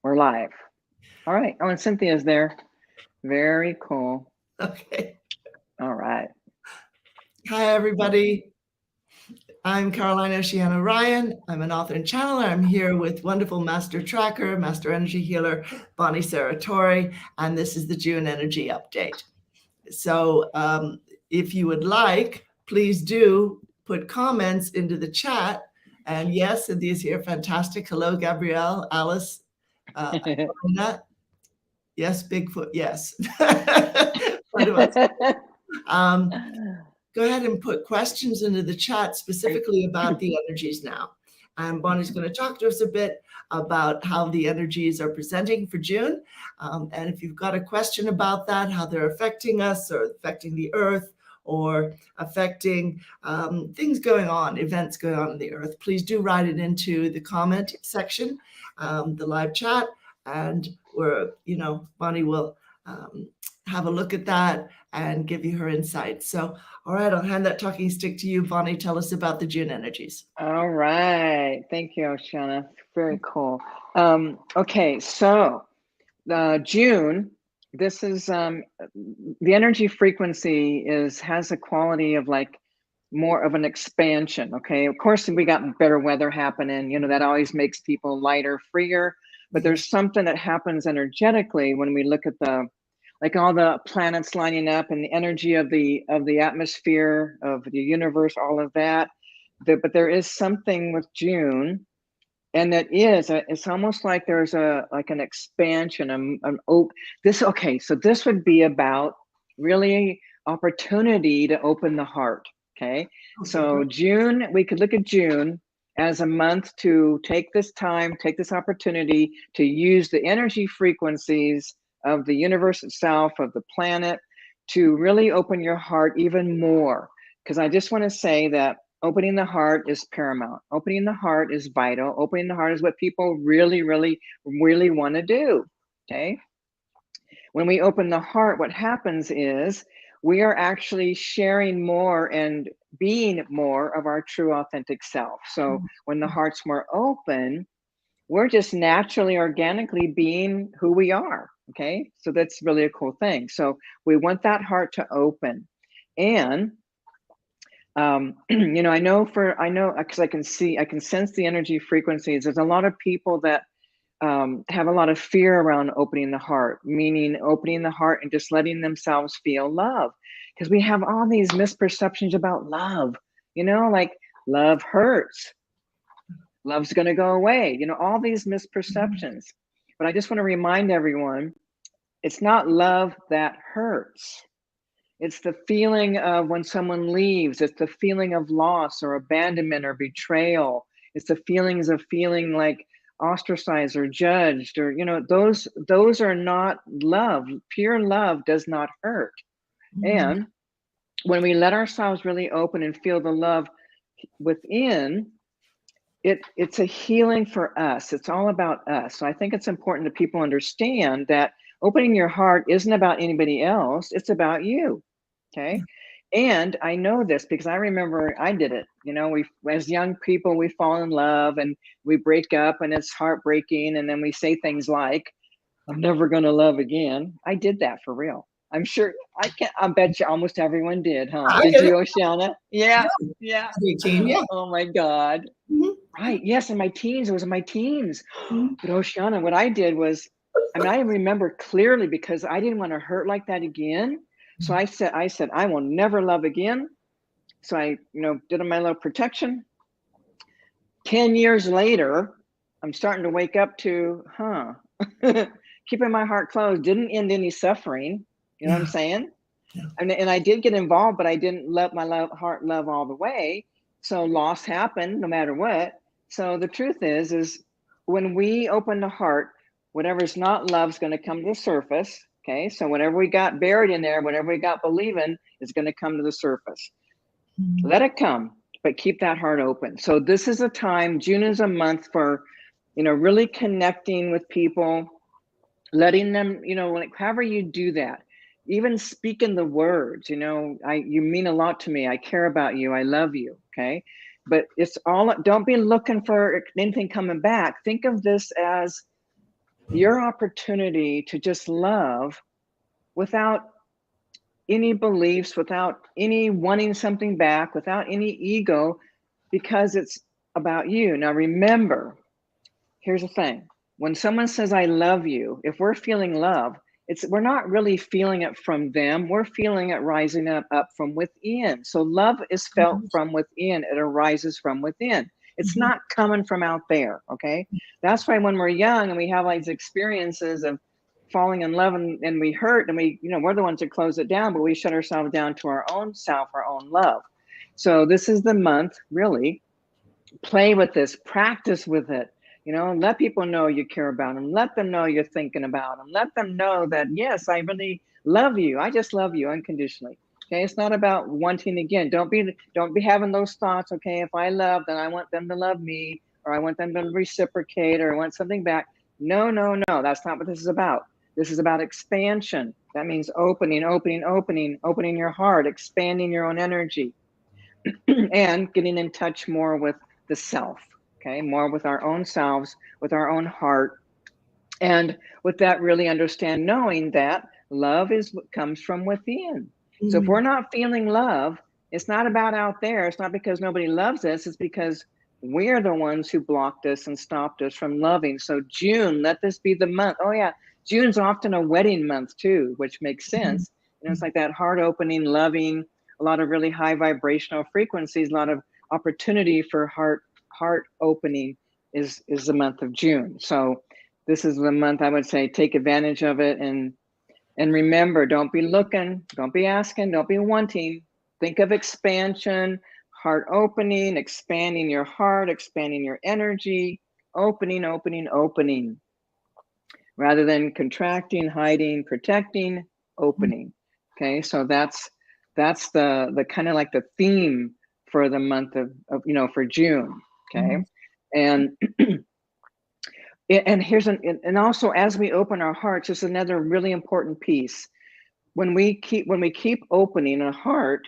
We're live. All right. Oh, and Cynthia's there. Very cool. Okay. All right. Hi, everybody. I'm Caroline Oceana Ryan. I'm an author and channeler. I'm here with wonderful master tracker, master energy healer, Bonnie Serratore, and this is the June energy update. So if you would like, please do put comments into the chat. And yes, Cynthia's here. Fantastic. Hello, Gabrielle, Alice, Anna. Yes, Bigfoot. Yes. Go ahead and put questions into the chat specifically about the energies now. And Bonnie's going to talk to us a bit about how the energies are presenting for June. And if you've got a question about that, how they're affecting us or affecting the earth or affecting things going on, events going on in the earth, please do write it into the comment section, the live chat. And Bonnie will have a look at that and give you her insights. So, all right, I'll hand that talking stick to you, Bonnie. Tell us about the June energies. All right. Thank you, Oceana. Very cool. Okay, so June, this is the energy frequency has a quality of like more of an expansion. Okay, of course, we got better weather happening. That always makes people lighter, freer. But there's something that happens energetically when we look at like all the planets lining up and the energy of the atmosphere of the universe, all of that. But there is something with June, and it's almost like there's an expansion, so this would be about really opportunity to open the heart. Okay, so June, we could look at June as a month to take this opportunity to use the energy frequencies of the universe itself, of the planet, to really open your heart even more. Because I just want to say that opening the heart is paramount. Opening the heart is vital. Opening the heart is what people really, really, really want to do. Okay. When we open the heart, what happens is we are actually sharing more and being more of our true authentic self. So when the heart's more open, we're just naturally, organically being who we are. Okay. So that's really a cool thing. So we want that heart to open. And I know because I can sense the energy frequencies. There's a lot of people that have a lot of fear around opening the heart, meaning opening the heart and just letting themselves feel love. Because we have all these misperceptions about love, like love hurts. Love's going to go away, all these misperceptions. But I just want to remind everyone, it's not love that hurts. It's the feeling of when someone leaves. It's the feeling of loss or abandonment or betrayal. It's the feelings of feeling like ostracized or judged, or those are not love. Pure love does not hurt. And when we let ourselves really open and feel the love within, it's a healing for us. It's all about us. So I think it's important that people understand that opening your heart isn't about anybody else. It's about you. Okay. And I know this because I remember I did it. We, as young people, we fall in love and we break up and it's heartbreaking. And then we say things like, I'm never going to love again. I did that for real. I'm sure I bet you almost everyone did, huh? Did you, Oceana? Yeah. Yeah. Oh my God. Right. Yes. In my teens, it was in my teens. But Oceana, what I did was, I remember clearly because I didn't want to hurt like that again. So I said, I will never love again. So I, did my little protection. 10 years later, I'm starting to wake up to, keeping my heart closed didn't end any suffering. You know what I'm saying? Yeah. And I did get involved, but I didn't let my heart love all the way. So loss happened no matter what. So the truth is when we open the heart, whatever's not love is going to come to the surface. Okay. So whatever we got buried in there, whatever we got believing is going to come to the surface. Let it come, but keep that heart open. So this is a time, June is a month for, really connecting with people, letting them, like however you do that, even speaking the words, you mean a lot to me. I care about you. I love you. Okay. But it's all, don't be looking for anything coming back. Think of this as your opportunity to just love without any beliefs, without any wanting something back, without any ego, because it's about you. Now, remember, here's the thing. When someone says, I love you, if we're feeling love, we're not really feeling it from them. We're feeling it rising up from within. So love is felt from within. It arises from within. It's not coming from out there. Okay. That's why when we're young and we have like these experiences of falling in love and we hurt and we're the ones that close it down, but we shut ourselves down to our own self, our own love. So this is the month, really. Play with this, practice with it. Let people know you care about them. Let them know you're thinking about them. Let them know that, yes, I really love you. I just love you unconditionally. Okay. It's not about wanting again. Don't be having those thoughts. Okay. If I love, then I want them to love me, or I want them to reciprocate, or I want something back. No, no, no. That's not what this is about. This is about expansion. That means opening your heart, expanding your own energy, and getting in touch more with the self. Okay, more with our own selves, with our own heart. And with that, really understand, knowing that love is what comes from within. So if we're not feeling love, it's not about out there. It's not because nobody loves us. It's because we're the ones who blocked us and stopped us from loving. So June, let this be the month. Oh yeah, June's often a wedding month too, which makes sense. It's like that heart opening, loving, a lot of really high vibrational frequencies, a lot of opportunity for heart opening is the month of June. So this is the month I would say take advantage of it, and remember, don't be looking, don't be asking, don't be wanting. Think of expansion, heart opening, expanding your heart, expanding your energy, opening, rather than contracting, hiding, protecting, opening. Okay, so that's the kind of like the theme for the month of for June. Okay, and here's and also, as we open our hearts, is another really important piece. When we keep opening a heart,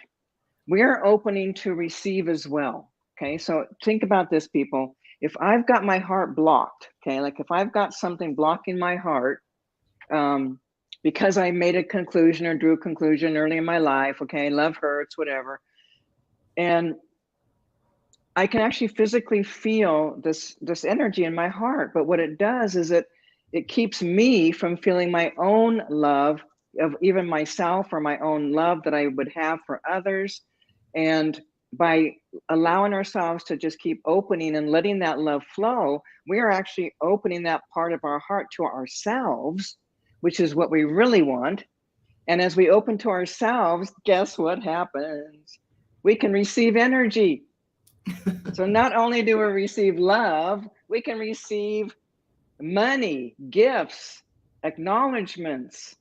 we are opening to receive as well. Okay, so think about this, people. If I've got my heart blocked, okay, like if I've got something blocking my heart, because I made a conclusion or drew a conclusion early in my life, okay, love hurts, whatever, and I can actually physically feel this energy in my heart. But what it does is it keeps me from feeling my own love of even myself, or my own love that I would have for others. And by allowing ourselves to just keep opening and letting that love flow, we are actually opening that part of our heart to ourselves, which is what we really want. And as we open to ourselves, guess what happens? We can receive energy. So not only do we receive love, we can receive money, gifts, acknowledgments,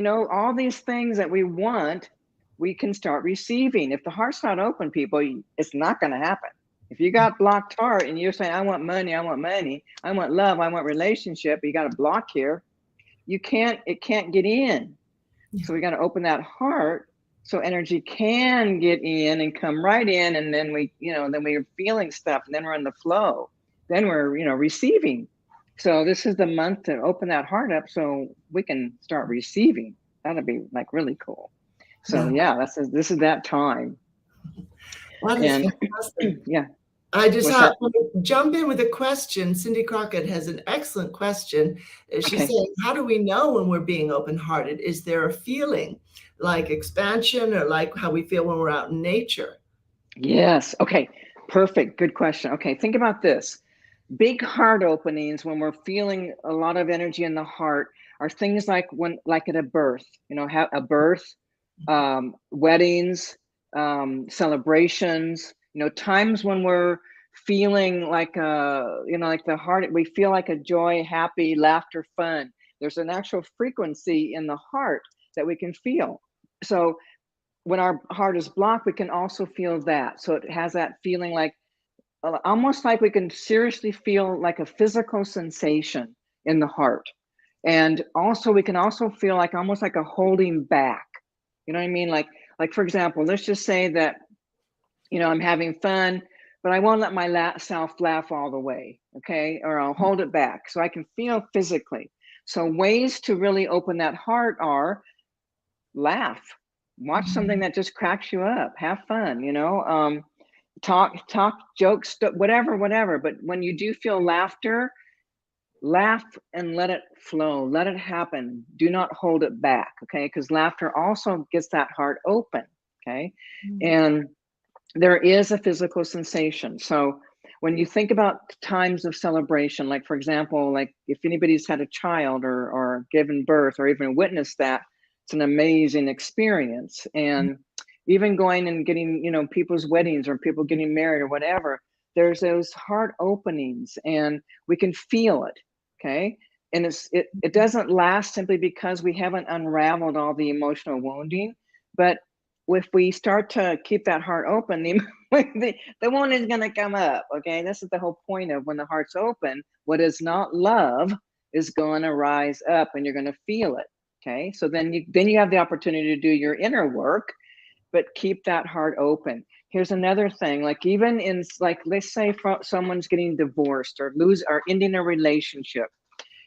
all these things that we want, we can start receiving. If the heart's not open, people, it's not going to happen. If you got blocked heart and you're saying, I want money, I want love, I want relationship, you got a block here, it can't get in. So we got to open that heart so energy can get in and come right in. And then we're feeling stuff, and then we're in the flow. Then we're, receiving. So this is the month to open that heart up so we can start receiving. That'll be like really cool. So yeah, this is that time. That is fantastic. Yeah. I just want to jump in with a question. Cindy Crockett has an excellent question. She's saying, how do we know when we're being open-hearted? Is there a feeling like expansion, or like how we feel when we're out in nature? Yes. Okay. Perfect. Good question. Okay. Think about this. Big heart openings, when we're feeling a lot of energy in the heart, are things like at a birth, a birth, weddings, celebrations, times when we're feeling like like the heart, we feel like a joy, happy, laughter, fun. There's an actual frequency in the heart that we can feel. So when our heart is blocked, we can also feel that. So it has that feeling like, almost like we can seriously feel like a physical sensation in the heart. And also we can also feel like almost like a holding back. You know what I mean? Like for example, let's just say that, I'm having fun but I won't let my self laugh all the way, okay? Or I'll hold it back so I can feel physically. So ways to really open that heart are laugh, watch something that just cracks you up, have fun, talk jokes, whatever. But when you do feel laughter, laugh and let it flow, let it happen. Do not hold it back, okay? Because laughter also gets that heart open, okay? And there is a physical sensation. So when you think about times of celebration, like for example, like if anybody's had a child or given birth or even witnessed that, it's an amazing experience. And even going and getting, people's weddings or people getting married or whatever, there's those heart openings and we can feel it, okay? And it doesn't last simply because we haven't unraveled all the emotional wounding, but if we start to keep that heart open, the wound is going to come up, okay? This is the whole point of when the heart's open, what is not love is going to rise up and you're going to feel it, okay? So then you have the opportunity to do your inner work, but keep that heart open. Here's another thing, like even in, like, let's say someone's getting divorced or ending a relationship.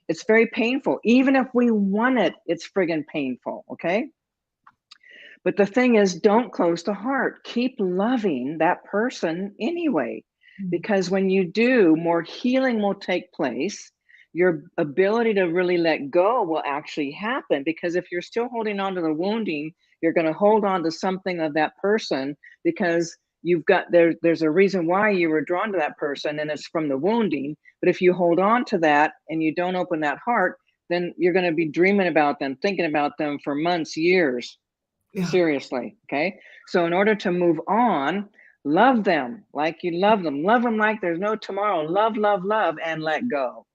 It's very painful. Even if we want it, it's friggin' painful, okay? But the thing is, don't close the heart. Keep loving that person anyway, because when you do, more healing will take place. Your ability to really let go will actually happen, because if you're still holding on to the wounding, you're going to hold on to something of that person because there's a reason why you were drawn to that person, and it's from the wounding. But if you hold on to that and you don't open that heart, then you're going to be dreaming about them, thinking about them for months, years. Yeah. Seriously, okay? So in order to move on, love them like you love them like there's no tomorrow. Love, and let go.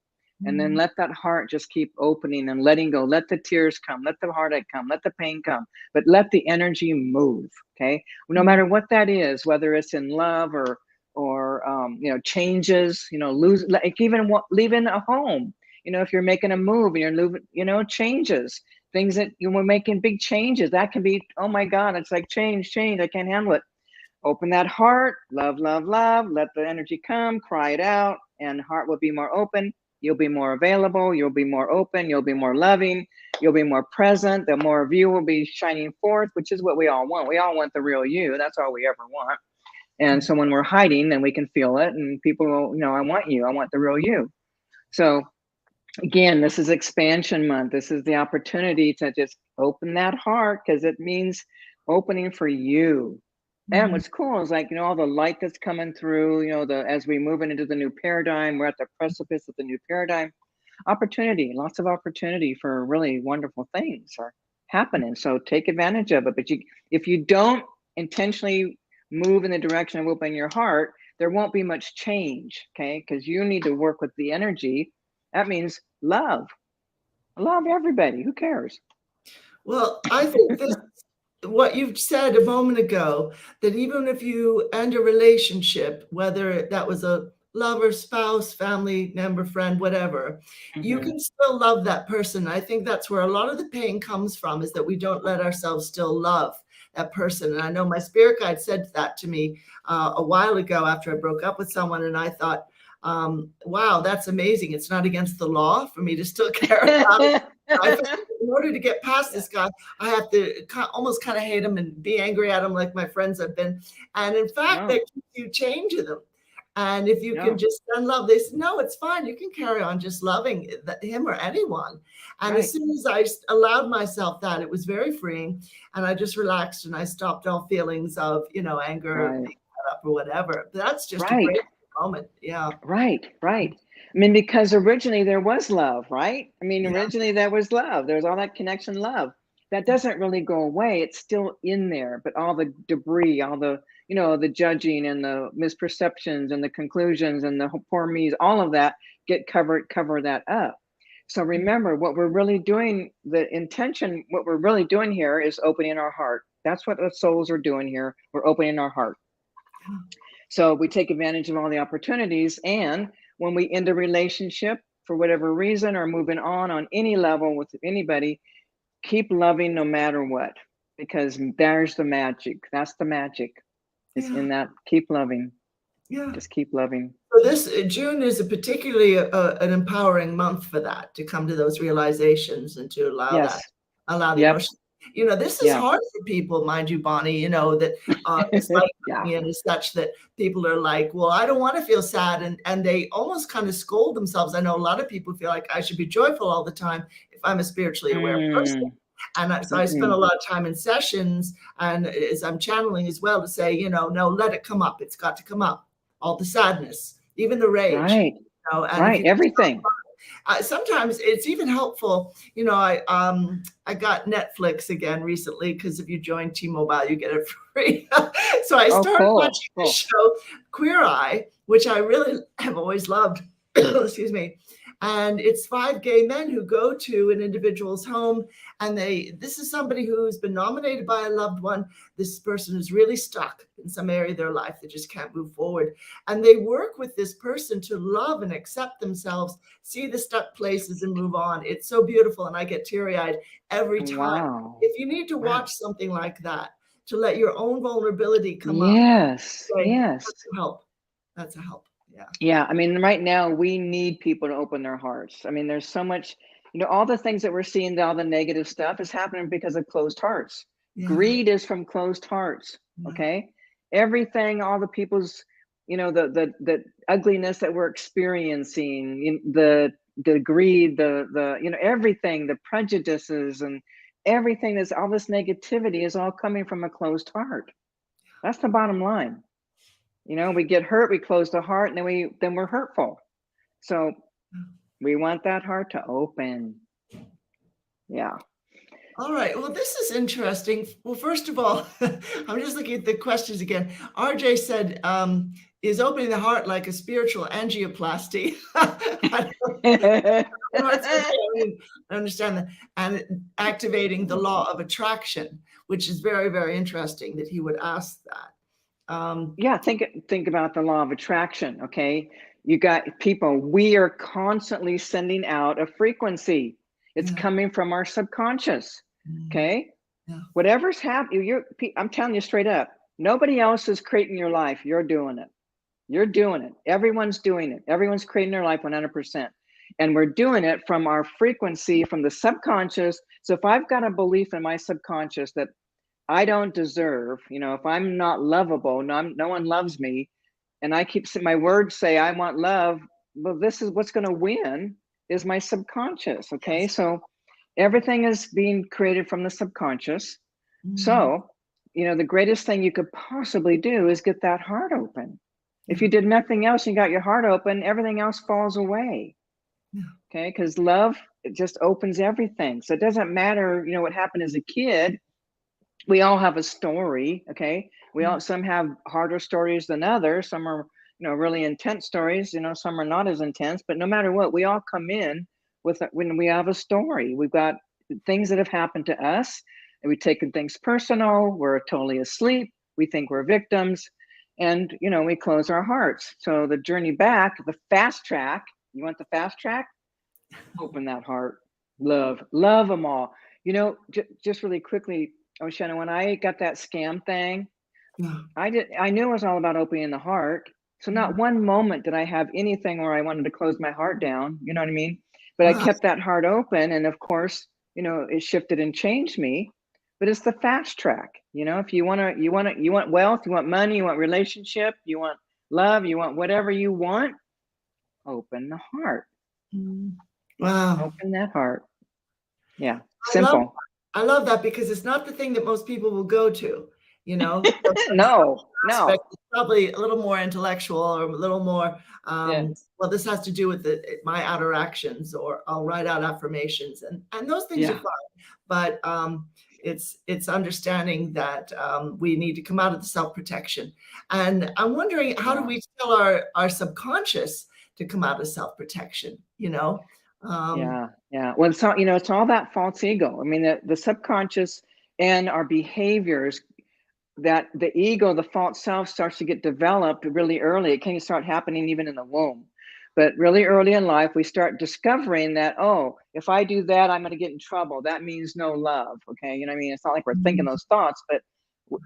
And then let that heart just keep opening and letting go. Let the tears come, let the heartache come, let the pain come, but let the energy move, okay? No matter what that is, whether it's in love or changes, like even leaving a home, if you're making a move and you're moving, changes, things that you were making big changes, that can be, oh my God, it's like change, I can't handle it. Open that heart, love, let the energy come, cry it out, and heart will be more open. You'll be more available, you'll be more open, you'll be more loving, you'll be more present. The more of you will be shining forth, which is what we all want. We all want the real you. That's all we ever want. And so when we're hiding, then we can feel it, and people will, I want you, I want the real you. So again, this is expansion month. This is the opportunity to just open that heart, because it means opening for you. And what's cool is, like, all the light that's coming through, as we move into the new paradigm, we're at the precipice of the new paradigm. Opportunity, lots of opportunity for really wonderful things are happening. So take advantage of it. But if you don't intentionally move in the direction of opening your heart, there won't be much change, okay? Because you need to work with the energy. That means love everybody. Who cares? Well, I think what you've said a moment ago, that even if you end a relationship, whether that was a lover, spouse, family member, friend, whatever, you can still love that person. I think that's where a lot of the pain comes from, is that we don't let ourselves still love that person. And I know my spirit guide said that to me a while ago after I broke up with someone, and I thought, wow, that's amazing. It's not against the law for me to still care about it. In order to get past this guy, I have to almost kind of hate him and be angry at him like my friends have been. And in fact, that keeps you changing them. And if you can just send love, they say, no, it's fine. You can carry on just loving him or anyone. And as soon as I allowed myself that, it was very freeing. And I just relaxed and I stopped all feelings of, anger, being cut up or whatever. But that's just a great moment. Yeah. Right. I mean, because originally there was love, right? I mean, originally there was love. There was all that connection, love. That doesn't really go away. It's still in there, but all the debris, all the, the judging and the misperceptions and the conclusions and the poor me's, all of that cover that up. So remember, what we're really doing, the intention, what we're really doing here is opening our heart. That's what the souls are doing here. We're opening our heart. So we take advantage of all the opportunities. And when we end a relationship for whatever reason, or moving on any level with anybody, keep loving no matter what, because there's the magic. That's the magic. It's in that keep loving. Yeah. Just keep loving. So this June is a particularly an empowering month for that, to come to those realizations and to Yes. allow the Yep. emotion. This is Yeah. hard for people, mind you, Bonnie. That it's like Yeah. and is such that people are like, well, I don't want to feel sad, and they almost kind of scold themselves. I know a lot of people feel like I should be joyful all the time if I'm a spiritually aware person. And so I spend a lot of time in sessions, and as I'm channeling as well, to say, no, let it come up. It's got to come up. All the sadness, even the rage. Right. And Right. Everything. Sometimes it's even helpful. I got Netflix again recently, because if you join T-Mobile, you get it free. So I started watching the show Queer Eye, which I really have always loved. Excuse me. And it's 5 gay men who go to an individual's home, and this is somebody who's been nominated by a loved one. This person is really stuck in some area of their life. They just can't move forward. And they work with this person to love and accept themselves, see the stuck places, and move on. It's so beautiful. And I get teary-eyed every time. Wow. If you need to watch something like that, to let your own vulnerability come up. Yes. Yes. That's a help. That's a help. Yeah. Yeah. I mean, right now we need people to open their hearts. I mean, there's so much, all the things that we're seeing, all the negative stuff is happening because of closed hearts. Yeah. Greed is from closed hearts. Yeah. Okay. Everything, all the people's, the ugliness that we're experiencing, the greed, the everything, the prejudices and everything, that's all this negativity is all coming from a closed heart. That's the bottom line. We get hurt, we close the heart, and then we're hurtful. So we want that heart to open. Yeah. All right. Well, this is interesting. Well, first of all, I'm just looking at the questions again. RJ said, is opening the heart like a spiritual angioplasty? I understand that. And activating the law of attraction, which is very, very interesting that he would ask that. Yeah, think about the law of attraction. Okay, you got people, we are constantly sending out a frequency. It's coming from our subconscious. Okay. Yeah. Whatever's happening, I'm telling you straight up, nobody else is creating your life. You're doing it. You're doing it. Everyone's doing it. Everyone's creating their life 100%. And we're doing it from our frequency, from the subconscious. So if I've got a belief in my subconscious that I don't deserve, if I'm not lovable, no one loves me, and I keep my words say I want love, well, this is what's going to win, is my subconscious. Okay. Yes. So everything is being created from the subconscious. Mm-hmm. So, the greatest thing you could possibly do is get that heart open. Mm-hmm. If you did nothing else, you got your heart open, everything else falls away. Yeah. Okay. Because love, it just opens everything. So it doesn't matter, what happened as a kid. We all have a story. Okay. Some have harder stories than others. Some are, really intense stories, some are not as intense, but no matter what, we all come in when we have a story. We've got things that have happened to us, and we've taken things personal. We're totally asleep. We think we're victims, and, we close our hearts. So the journey back, the fast track, you want the fast track? Open that heart, love them all. Just really quickly, Oceana, when I got that scam thing, I knew it was all about opening the heart. So not one moment did I have anything where I wanted to close my heart down. You know what I mean? But I kept that heart open. And of course, it shifted and changed me. But it's the fast track. If you want wealth, you want money, you want relationship, you want love, you want whatever you want, open the heart. Wow. Open that heart. Yeah. Simple. I love that, because it's not the thing that most people will go to, No. It's probably a little more intellectual, or a little more, yes. Well, this has to do with my outer actions, or I'll write out affirmations, and those things are fine. But it's understanding that we need to come out of the self-protection. And I'm wondering, how do we tell our subconscious to come out of self-protection, Yeah. Well, it's all that false ego. I mean, the subconscious and our behaviors, that the ego, the false self, starts to get developed really early. It can start happening even in the womb. But really early in life, we start discovering that, if I do that, I'm going to get in trouble. That means no love. Okay. You know what I mean? It's not like we're thinking those thoughts, but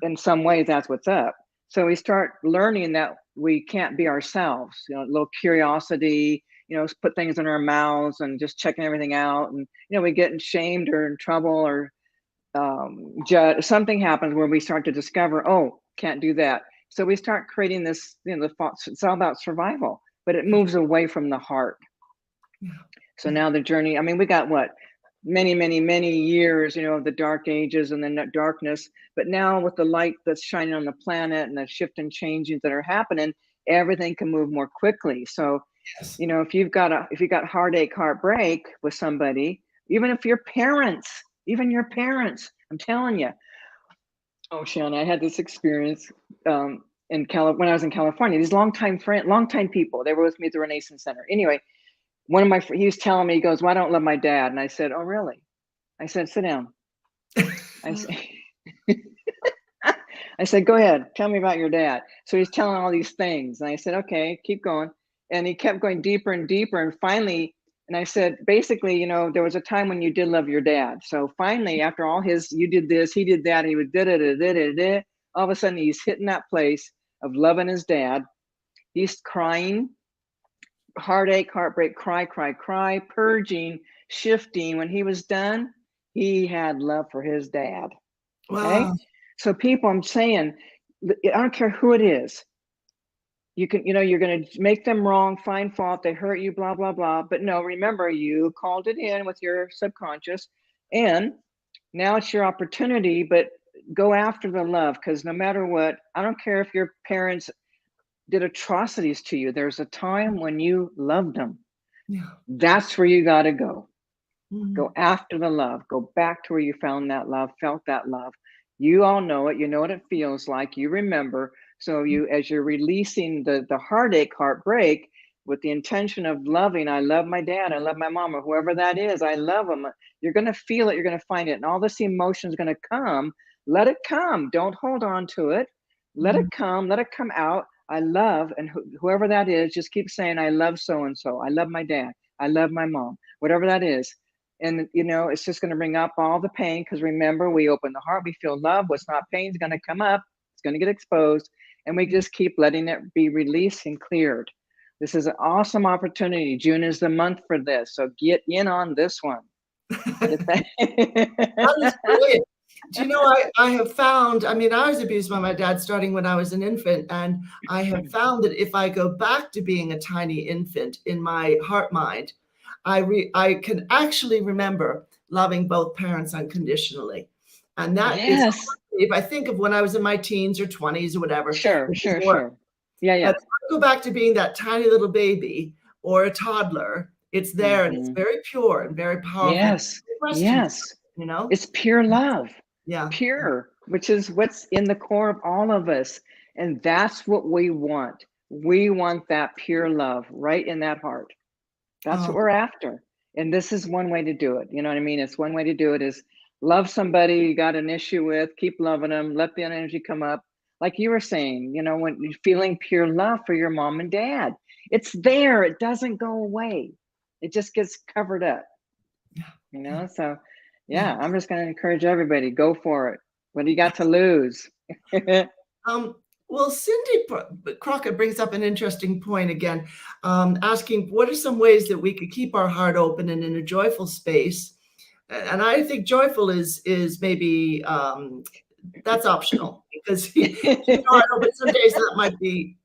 in some ways that's what's up. So we start learning that we can't be ourselves, you know, a little curiosity, you know, put things in our mouths and just checking everything out. And, you know, we get shamed or in trouble or something happens where we start to discover, oh, can't do that. So we start creating this, you know, the thoughts, it's all about survival, but it moves away from the heart. So now the journey, I mean, we got what, many years, you know, of the dark ages and then that darkness, but now with the light that's shining on the planet and the shift and changes that are happening, everything can move more quickly. So, Yes. you know, if you've got heartache, heartbreak with somebody, even if your parents, I'm telling you, Oceana, I had this experience when I was in California. These longtime people, they were with me at the Renaissance Center. Anyway, he was telling me, he goes, well, I don't love my dad. And I said, oh, really? I said, sit down. I said, I said, go ahead, tell me about your dad. So he's telling all these things. And I said, okay, keep going. And he kept going deeper and deeper. And finally, and I said, basically, you know, there was a time when you did love your dad. So finally, after all you did this, he did that, and he was did, all of a sudden he's hitting that place of loving his dad. He's crying, heartache, heartbreak, cry, purging, shifting. When he was done, he had love for his dad. Okay. Wow. So people, I'm saying, I don't care who it is. You can, you know, you're going to make them wrong, find fault, they hurt you, blah, blah, blah. But no, remember, you called it in with your subconscious, and now it's your opportunity, but go after the love, because no matter what, I don't care if your parents did atrocities to you, there's a time when you loved them. Yeah. That's where you got to go. Mm-hmm. Go after the love. Go back to where you found that love, felt that love. You all know it. You know what it feels like. You remember. So you, as you're releasing the heartache, heartbreak, with the intention of loving, I love my dad, I love my mom, or whoever that is, I love them. You're going to feel it. You're going to find it. And all this emotion is going to come. Let it come. Don't hold on to it. Let it come. Let it come out. I love, and whoever that is, just keep saying, I love so-and-so. I love my dad. I love my mom, whatever that is. And, you know, it's just going to bring up all the pain, because remember, we open the heart, we feel love. What's not pain is going to come up. It's going to get exposed. And we just keep letting it be released and cleared. This is an awesome opportunity. June is the month for this. So get in on this one. That is brilliant. Do you know, I have found, I mean, I was abused by my dad starting when I was an infant. And I have found that if I go back to being a tiny infant in my heart mind, I can actually remember loving both parents unconditionally. And that is, if I think of when I was in my teens or 20s or whatever. Sure. Yeah. But if I go back to being that tiny little baby or a toddler, it's there and it's very pure and very powerful. Yes. You know, it's pure love. Yeah. Pure, which is what's in the core of all of us. And that's what we want. We want that pure love right in that heart. That's what we're after. And this is one way to do it. You know what I mean? It's one way to do it is love somebody you got an issue with, keep loving them, let the energy come up. Like you were saying, you know, when you're feeling pure love for your mom and dad, it's there. It doesn't go away. It just gets covered up, you know? So yeah, I'm just going to encourage everybody, go for it. What do you got to lose? Well, Cindy Crockett brings up an interesting point again, asking what are some ways that we could keep our heart open and in a joyful space? And I think joyful is maybe that's optional, because but some days that might be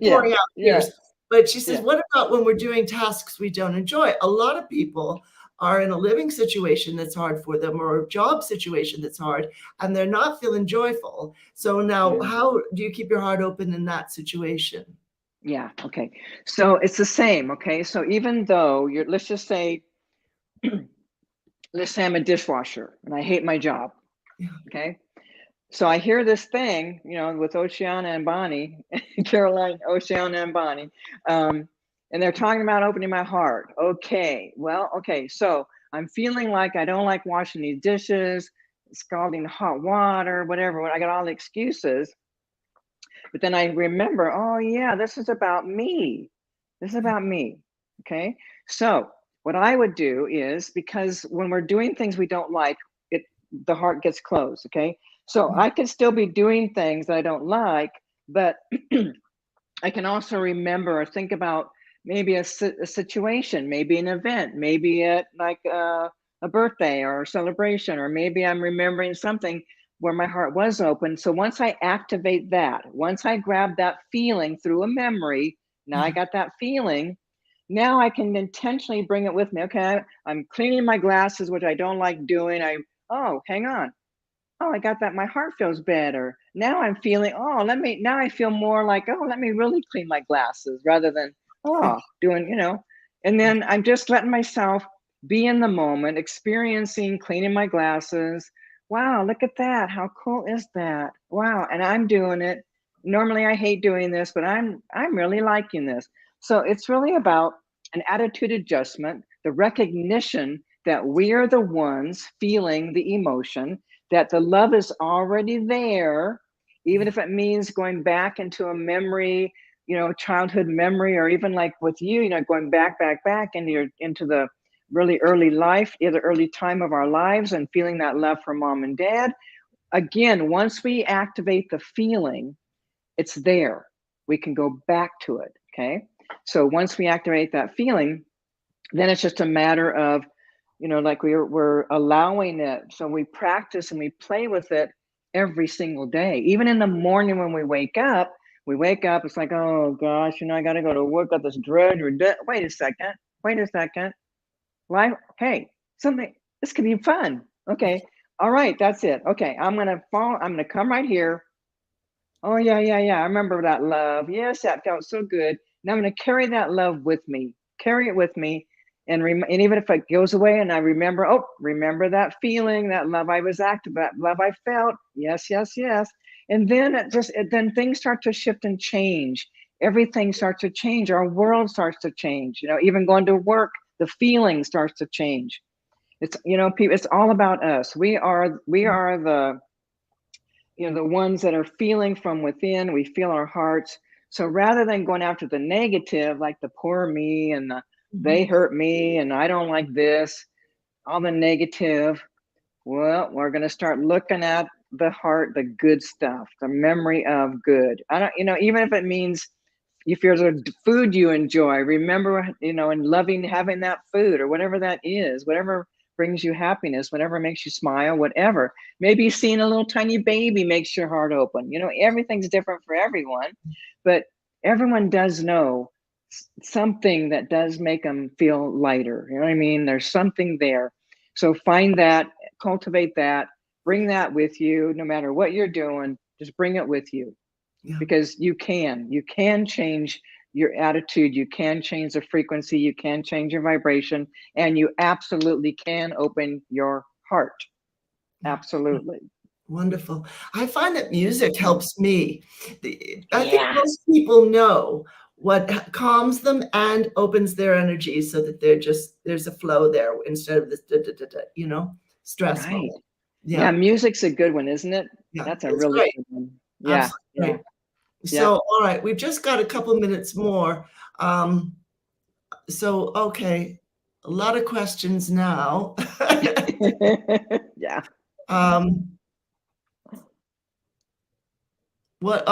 pouring out tears. But she says, what about when we're doing tasks we don't enjoy? A lot of people are in a living situation that's hard for them, or a job situation that's hard, and they're not feeling joyful. So now, how do you keep your heart open in that situation? Yeah. Okay. So it's the same. Okay. So even though let's just say, let's say I'm a dishwasher and I hate my job. Okay. So I hear this thing, you know, with Oceana and Bonnie, Caroline, Oceana and Bonnie, and they're talking about opening my heart. Okay, well, okay, so I'm feeling like I don't like washing these dishes, scalding hot water, whatever. I got all the excuses. But then I remember, oh yeah, this is about me. This is about me. Okay. So what I would do is, because when we're doing things we don't like, the heart gets closed. Okay. So I can still be doing things that I don't like, but I can also remember or think about maybe a situation, maybe an event, maybe at like a birthday or a celebration, or maybe I'm remembering something where my heart was open. So once I activate that, once I grab that feeling through a memory, now I got that feeling. Now I can intentionally bring it with me. Okay, I'm cleaning my glasses, which I don't like doing. Oh, hang on. Oh, I got that. My heart feels better. Now I'm feeling, now I feel more like, oh, let me really clean my glasses rather than, doing, and then I'm just letting myself be in the moment, experiencing cleaning my glasses. Wow, look at that. How cool is that? Wow. And I'm doing it. Normally I hate doing this, but I'm really liking this. So it's really about an attitude adjustment, the recognition that we are the ones feeling the emotion, that the love is already there, even if it means going back into a memory, childhood memory, or even like with you, going back into the really early life, the early time of our lives, and feeling that love from mom and dad. Again, once we activate the feeling, it's there. We can go back to it. Okay. So once we activate that feeling, then it's just a matter of, like we're allowing it. So we practice and we play with it every single day. Even in the morning when we wake up, it's like, oh gosh, I got to go to work, got this drudgery. Wait a second. Life, hey, this could be fun. Okay. All right. That's it. Okay. I'm going to come right here. Oh, yeah. I remember that love. Yes, that felt so good. Now I'm going to carry that love with me, carry it with me. And even if it goes away and I remember that feeling, that love I was active, that love I felt. Yes. And then then things start to shift and change. Everything starts to change. Our world starts to change. Even going to work, the feeling starts to change. It's, people, it's all about us. We are the, the ones that are feeling from within. We feel our hearts. So rather than going after the negative, like the poor me and they hurt me and I don't like this, all the negative, well, we're going to start looking at the heart, the good stuff, the memory of good. I don't, even if it means, if there's a food you enjoy, remember, and loving having that food, or whatever that is, whatever brings you happiness, whatever makes you smile, whatever. Maybe seeing a little tiny baby makes your heart open. Everything's different for everyone, but everyone does know something that does make them feel lighter. You know what I mean? There's something there. So find that, cultivate that, bring that with you, no matter what you're doing, just bring it with you. Yeah. Because you can change your attitude, you can change the frequency, you can change your vibration, and you absolutely can open your heart. Absolutely. Wonderful. I find that music helps me. I think most people know what calms them and opens their energy, so that there's a flow there instead of this stressful. Right. Yeah, music's a good one, isn't it? Yeah, that's a really good one. Yeah. Absolutely. So, all right, we've just got a couple minutes more. Okay, a lot of questions now. Yeah. All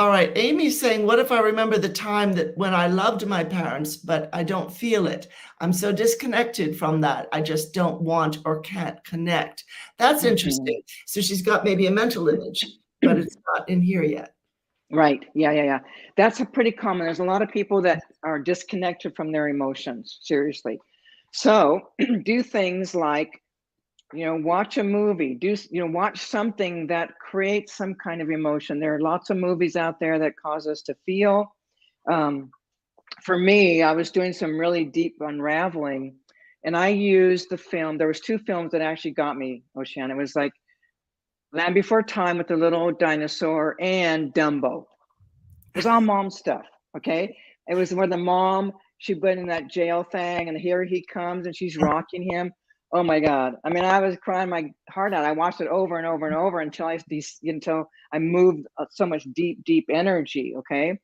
right, Amy's saying, what if I remember the time that when I loved my parents, but I don't feel it? I'm so disconnected from that. I just don't want or can't connect. That's interesting. So she's got maybe a mental image, but it's not in here yet. Right. Yeah. That's a pretty common. There's a lot of people that are disconnected from their emotions. Seriously. So do things like, watch a movie, watch something that creates some kind of emotion. There are lots of movies out there that cause us to feel. For me, I was doing some really deep unraveling, and I used the film. There was two films that actually got me, Oceana. It was like Land Before Time with the little dinosaur, and Dumbo. It was all mom stuff. Okay. It was where the mom, she went in that jail thing, and here he comes and she's rocking him. Oh my God. I mean, I was crying my heart out. I watched it over and over and over until I moved so much deep energy. Okay.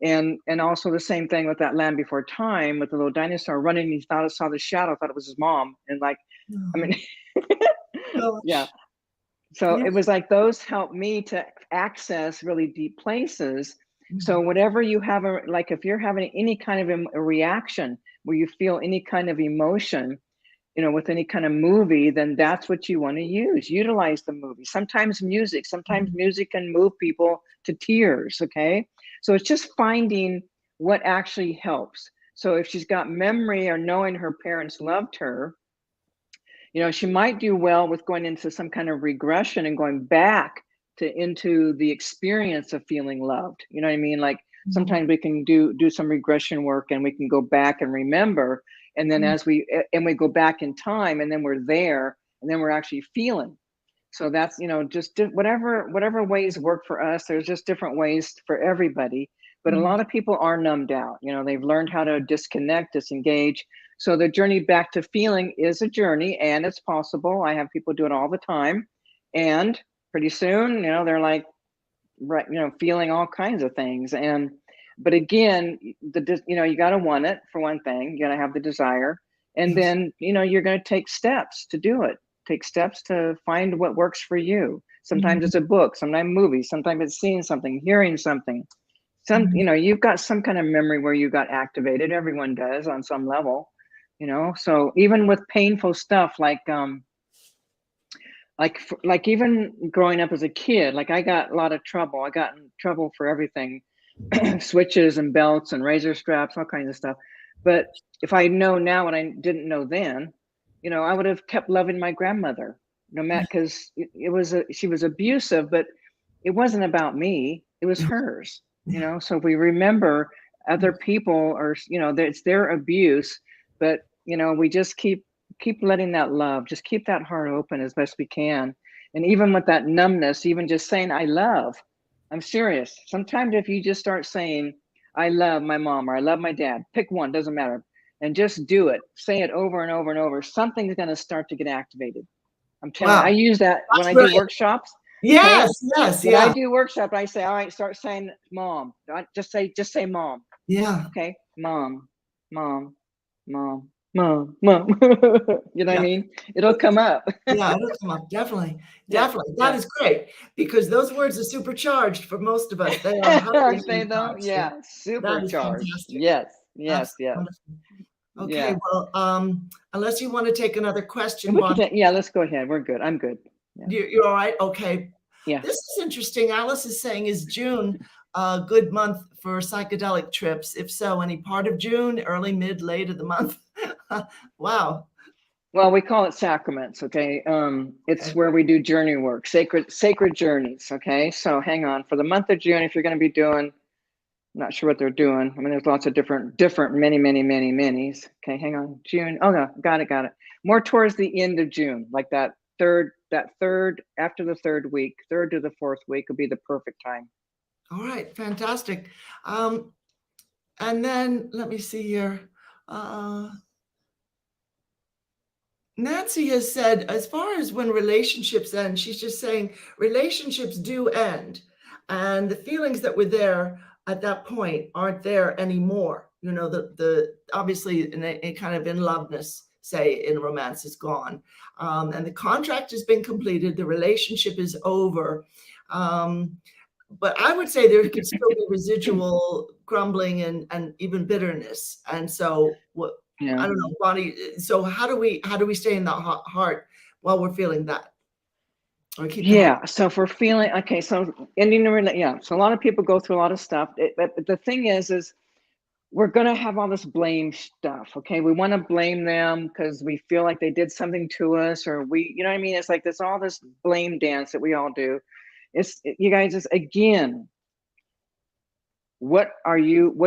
And also the same thing with that Land Before Time with the little dinosaur running. He saw the shadow, thought it was his mom. And like, I mean, yeah. So it was like those helped me to access really deep places. So whatever you have, like if you're having any kind of a reaction where you feel any kind of emotion, with any kind of movie, then that's what you want to use. Utilize the movie. Sometimes music can move people to tears. Okay. So it's just finding what actually helps. So if she's got memory or knowing her parents loved her, she might do well with going into some kind of regression and going back into the experience of feeling loved. You know what I mean? Like sometimes we can do some regression work and we can go back and remember. And then as we go back in time, and then we're there, and then we're actually feeling. So that's, just whatever ways work for us. There's just different ways for everybody. But a lot of people are numbed out. They've learned how to disconnect, disengage. So the journey back to feeling is a journey, and it's possible. I have people do it all the time. And pretty soon, they're like, right, feeling all kinds of things. But again, you got to want it, for one thing. You got to have the desire. And then, you're going to take steps to do it. Take steps to find what works for you. Sometimes it's a book, sometimes movies, sometimes it's seeing something, hearing something. You've got some kind of memory where you got activated. Everyone does on some level, so even with painful stuff like even growing up as a kid, like I got a lot of trouble. I got in trouble for everything, switches and belts and razor straps, all kinds of stuff. But if I know now what I didn't know then, I would have kept loving my grandmother, no matter, because she was abusive, but it wasn't about me. It was hers, So if we remember other people, or it's their abuse, but we just keep letting that love, just keep that heart open as best we can. And even with that numbness, even just saying I love, I'm serious. Sometimes if you just start saying I love my mom or I love my dad, pick one, doesn't matter, and just do it, say it over and over and over, something's going to start to get activated. I'm telling you, I use that when I do workshops. Yes, when I do workshop, I say, all right, start saying mom. Just say mom. Yeah. Okay, mom. You know what I mean? It'll come up. Yeah, it'll come up. Definitely. That is great, because those words are supercharged for most of us. They are highly supercharged. Yeah, supercharged. Yes. Okay, well, unless you want to take another question, Bonnie. Yeah, let's go ahead. We're good. I'm good. Yeah. You're all right? Okay. Yeah. This is interesting. Alice is saying, is June a good month for psychedelic trips? If so, any part of June, early, mid, late of the month? Wow. Well, we call it sacraments. Okay. It's where we do journey work, sacred journeys. Okay. So hang on, for the month of June, if you're going to be doing, I'm not sure what they're doing. I mean, there's lots of different, many. Okay. Hang on. June. Oh no, got it. More towards the end of June, like that third after the third week, third to the fourth week would be the perfect time. All right. Fantastic. And then let me see here. Nancy has said, as far as when relationships end, she's just saying relationships do end, and the feelings that were there at that point aren't there anymore. The obviously a kind of in loveness, say, in romance is gone, and the contract has been completed. The relationship is over. But I would say there could still be residual grumbling and even bitterness. And so what? Yeah. I don't know, Bonnie. So how do we stay in the heart while we're feeling that? Or keep so if we're feeling okay, so ending the so a lot of people go through a lot of stuff. But the thing is we're gonna have all this blame stuff. Okay, we want to blame them because we feel like they did something to us, or we, you know what I mean? It's like there's all this blame dance that we all do. You guys, is again, what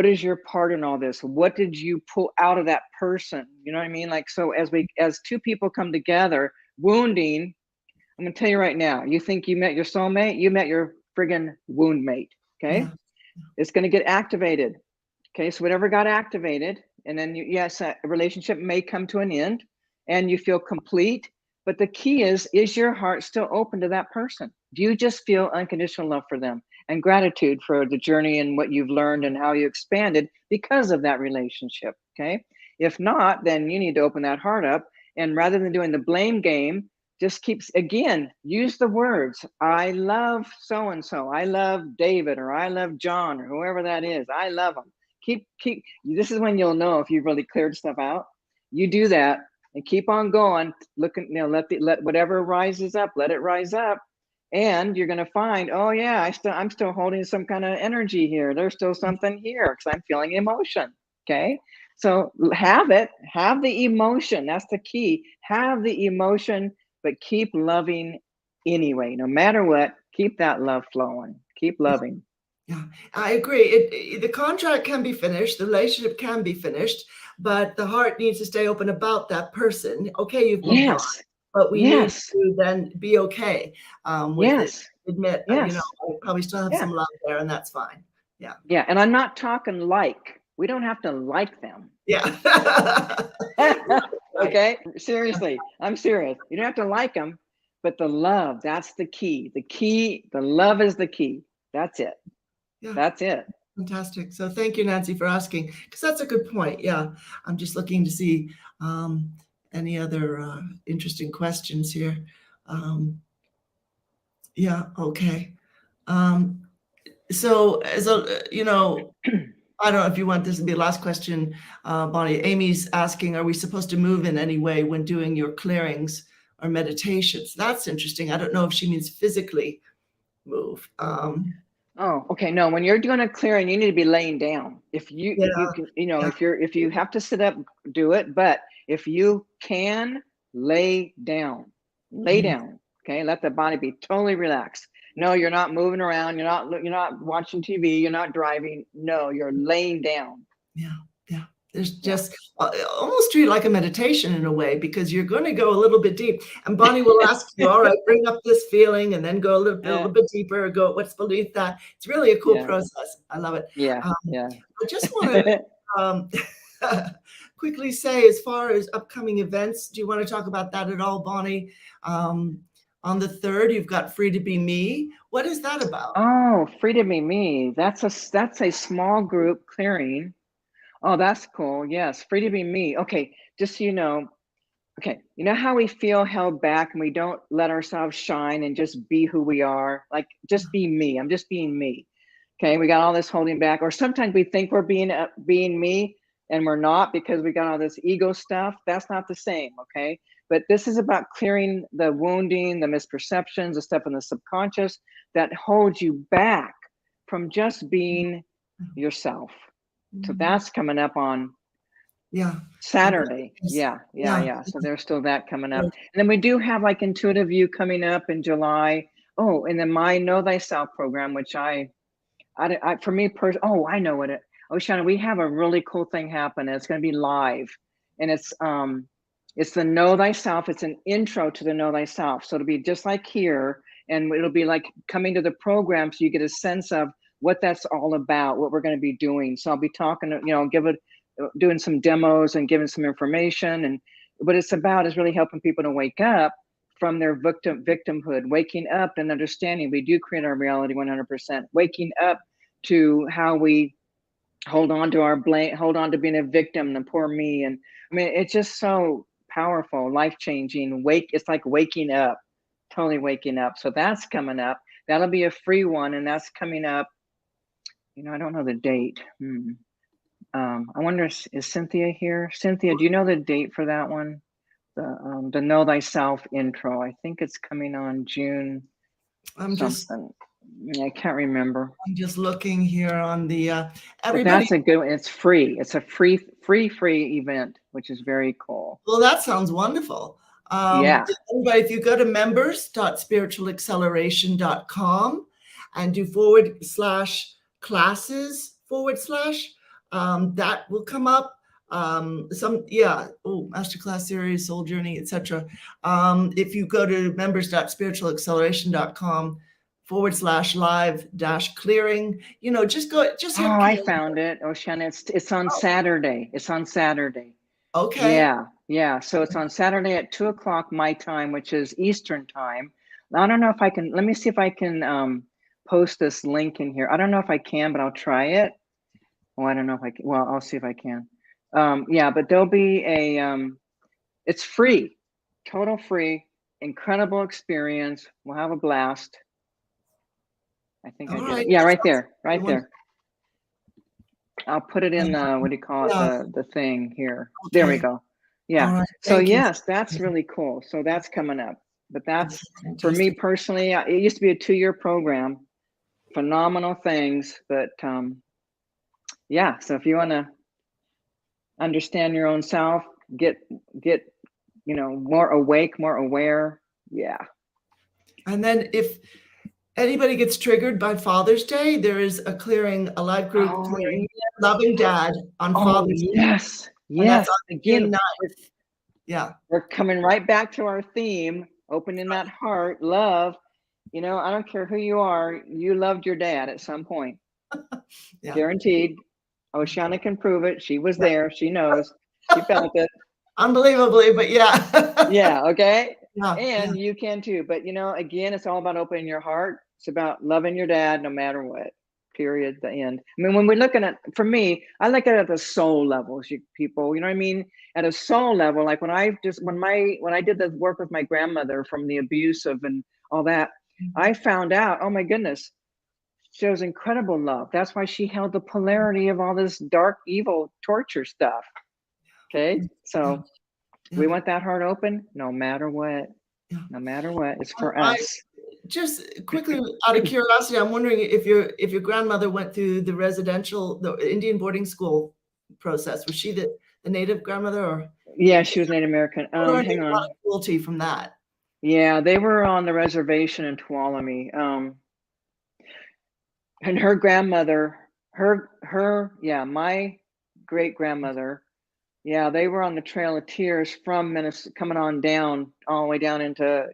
is your part in all this? What did you pull out of that person? You know what I mean? Like, so as two people come together, wounding, I'm gonna tell you right now, you think you met your soulmate, you met your friggin' wound mate. Okay. Yeah. It's gonna get activated. Okay. So whatever got activated, and then a relationship may come to an end and you feel complete. But the key is your heart still open to that person? Do you just feel unconditional love for them and gratitude for the journey and what you've learned and how you expanded because of that relationship? Okay. If not, then you need to open that heart up. And rather than doing the blame game, just keeps, again, use the words. I love so and so. I love David, or I love John, or whoever that is. I love them. Keep. This is when you'll know if you've really cleared stuff out. You do that and keep on going. Looking, let whatever rises up, let it rise up, and you're gonna find, oh yeah, I'm still holding some kind of energy here. There's still something here because I'm feeling emotion. Okay. So have the emotion. That's the key. Have the emotion, but keep loving anyway. No matter what, keep that love flowing. Keep loving. Yeah, I agree. The contract can be finished, the relationship can be finished, but the heart needs to stay open about that person. Okay, you've moved on, Yes. but we need Yes. to then be okay with it. Yes. Admit, Yes. I probably still have Yeah. some love there, and that's fine. Yeah. Yeah. And I'm not talking like. We don't have to like them. Yeah. Okay. Seriously, I'm serious. You don't have to like them, but the love, that's the key. The love is the key. That's it. Yeah. That's it. Fantastic. So thank you, Nancy, for asking, because that's a good point. Yeah. I'm just looking to see any other interesting questions here. Yeah. Okay. So as a, I don't know if you want this to be the last question, Bonnie. Amy's asking, are we supposed to move in any way when doing your clearings or meditations? That's interesting. I don't know if she means physically move. Oh, okay. No, when you're doing a clearing, you need to be laying down. If you can, if you have to sit up, do it. But if you can, lay down. Lay down. Okay. Let the body be totally relaxed. No, you're not moving around. You're not watching TV. You're not driving. No, you're laying down. Yeah. Yeah. There's just almost treat it like a meditation in a way, because you're going to go a little bit deep. And Bonnie will ask you, all right, bring up this feeling and then go a little bit deeper, go what's beneath that. It's really a cool process. I love it. Yeah. I just want to quickly say, as far as upcoming events, do you want to talk about that at all, Bonnie? On the 3rd, you've got Free to Be Me. What is that about? Oh, Free to Be Me. That's a small group clearing. Oh, that's cool. Yes, Free to Be Me. Okay, just so you know, okay, you know how we feel held back and we don't let ourselves shine and just be who we are? Like, just be me. I'm just being me. Okay, we got all this holding back, or sometimes we think we're being me and we're not because we got all this ego stuff. That's not the same, okay? But this is about clearing the wounding, the misperceptions, the stuff in the subconscious that holds you back from just being yourself. So that's coming up on Saturday. Yeah. So there's still that coming up. And then we do have like Intuitive You coming up in July. Oh, and then my Know Thyself program, which for me personally, I know what Oceana, we have a really cool thing happen. It's going to be live, and it's the Know Thyself. It's an intro to the Know Thyself. So it'll be just like here, and it'll be like coming to the program, so you get a sense of what that's all about, what we're going to be doing. So I'll be talking, doing some demos and giving some information. And what it's about is really helping people to wake up from their victimhood, waking up and understanding we do create our reality 100%, waking up to how we hold on to our blame, hold on to being a victim, the poor me. And I mean, it's just so powerful, life-changing. It's like waking up, totally waking up. So that's coming up. That'll be a free one, and that's coming up. I don't know the date. I wonder, is Cynthia here? Cynthia, do you know the date for that one? The Know Thyself intro. I think it's coming on June something. I can't remember. I'm just looking here on the everybody. But that's a good one. It's free. It's a free event, which is very cool. Well, that sounds wonderful. Yeah. Everybody, if you go to members.spiritualacceleration.com and do /classes / that will come up. Masterclass series, soul journey, etc. If you go to members.spiritualacceleration.com /live-clearing, just I found it, Oceana. It's on Saturday. It's on Saturday. Okay. Yeah. So it's on Saturday at 2:00 my time, which is Eastern time. I don't know if I can. Let me see if I can post this link in here. I don't know if I can, but I'll try it. Oh, I don't know if I can. Well, I'll see if I can. But there'll be it's free, total free. incredible experience. We'll have a blast. I think I All did right. it. Yeah, That right sounds there, like right there. I'll put it in what do you call it? Yeah. The thing here. There we Okay. go. Yeah. All right. So Thank you. yes, that's really cool. So that's coming up. But that's for me Fantastic. personally. It used to be a 2-year program. Phenomenal things, but yeah. So if you want to understand your own self, get more awake, more aware. Yeah. And then if anybody gets triggered by Father's Day, there is a live group Oh, clearing yeah. Loving Dad on Oh, Father's Day. yes. And that's Yes. on Again, June 9th. Yeah. we're coming right back to our theme, opening that heart, love. I don't care who you are, you loved your dad at some point. Yeah. Guaranteed. Oceana can prove it. She was Yeah. there. She knows. She felt it. Unbelievably, but yeah. Yeah. Okay. Yeah. And you can too. But again, it's all about opening your heart. It's about loving your dad no matter what. Period. The end. I mean, when we're looking at, for me, I look at it at the soul levels, people, you know what I mean? At a soul level, like when I did the work with my grandmother from the abuse of and all that, I found out, oh my goodness, shows incredible love. That's why she held the polarity of all this dark, evil, torture stuff. Okay. So we want that heart open no matter what. Yeah. No matter what. It's for us. Just quickly, out of curiosity, I'm wondering if your grandmother went through the Indian boarding school process. Was she the native grandmother, or? Yeah, she was Native American. Hang A on. lot of cruelty from that. Yeah, they were on the reservation in Tuolumne. And her grandmother, my great grandmother, yeah, they were on the Trail of Tears from Minnesota, coming on down, all the way down into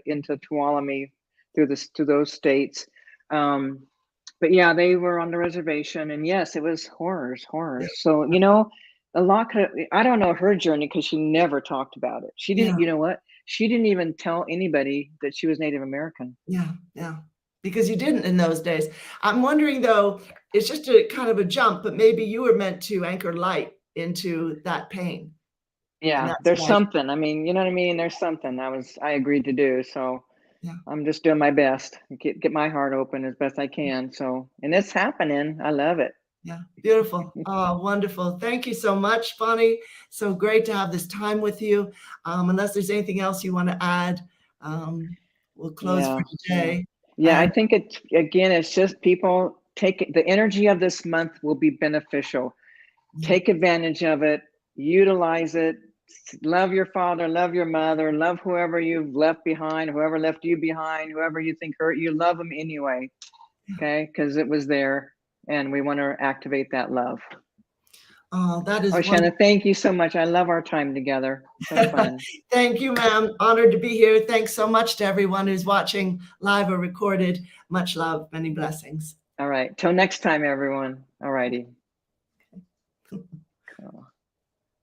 Tuolumne through those states. But yeah, they were on the reservation, and yes, it was horrors. So a lot I don't know her journey because she never talked about it. She didn't. Yeah. You know what? She didn't even tell anybody that she was Native American. Yeah. Because you didn't in those days. I'm wondering though, it's just a kind of a jump, but maybe you were meant to anchor light into that pain. Yeah, there's something. I mean, you know what I mean? There's something I agreed to do. So yeah. I'm just doing my best, get my heart open as best I can. So, and it's happening. I love it. Yeah, beautiful. Oh, wonderful. Thank you so much, Bonnie. So great to have this time with you. Unless there's anything else you want to add, we'll close for today. Yeah, I think it's just people take the energy of this month will be beneficial. Take advantage of it, utilize it, love your father, love your mother, love whoever you've left behind, whoever left you behind, whoever you think hurt you, love them anyway. Okay, because it was there and we want to activate that love. Oh, that is Oceana, wonderful. Thank you so much. I love our time together. So fun. Thank you, ma'am. Honored to be here. Thanks so much to everyone who's watching live or recorded. Much love, many blessings. All right. Till next time, everyone. All righty.